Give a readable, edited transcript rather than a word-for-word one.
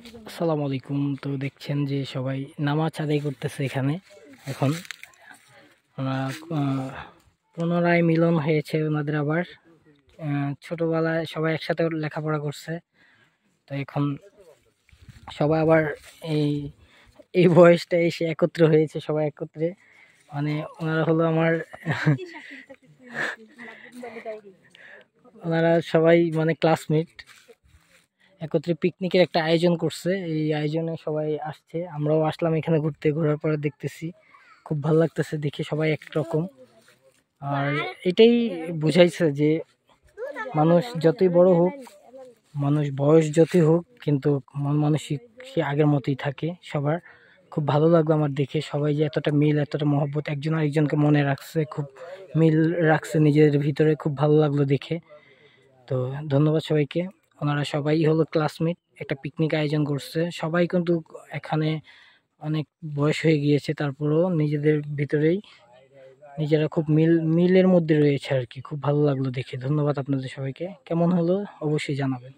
আসসালামু আলাইকুম। তো দেখছেন যে সবাই নামাজ আদায় করতেছে এখানে। এখন ওরা পুনরায় মিলন হয়েছে ওনাদের আবার। ছোটবেলায় সবাই একসাথে লেখাপড়া করছে, তো এখন সবাই আবার এই এই বয়সটা এসে একত্র হয়েছে, সবাই একত্রে। মানে ওনারা হলো আমার ওনারা সবাই মানে ক্লাসমেট, একত্রে পিকনিকের একটা আয়োজন করছে। এই আয়োজনে সবাই আসছে, আমরাও আসলাম এখানে ঘুরতে। ঘোরার পরে দেখতেছি খুব ভালো লাগতেছে দেখে, সবাই একরকম। আর এটাই বুঝাইছে যে মানুষ যতই বড় হোক, মানুষ বয়স যতই হোক, কিন্তু মন মানসিক সে আগের মতোই থাকে সবার। খুব ভালো লাগলো আমার দেখে, সবাই যে এতটা মিল, এতটা মহব্বত, একজন আরেকজনকে মনে রাখছে, খুব মিল রাখছে নিজেদের ভিতরে। খুব ভালো লাগলো দেখে। তো ধন্যবাদ সবাইকে। ওনারা সবাই হলো ক্লাসমেট, একটা পিকনিক আয়োজন করছে। সবাই কিন্তু এখানে অনেক বয়স হয়ে গিয়েছে, তারপরেও নিজেদের ভিতরেই নিজেরা খুব মিলের মধ্যে রয়েছে আর কি। খুব ভালো লাগলো দেখে। ধন্যবাদ আপনাদের সবাইকে। কেমন হলো অবশ্যই জানাবেন।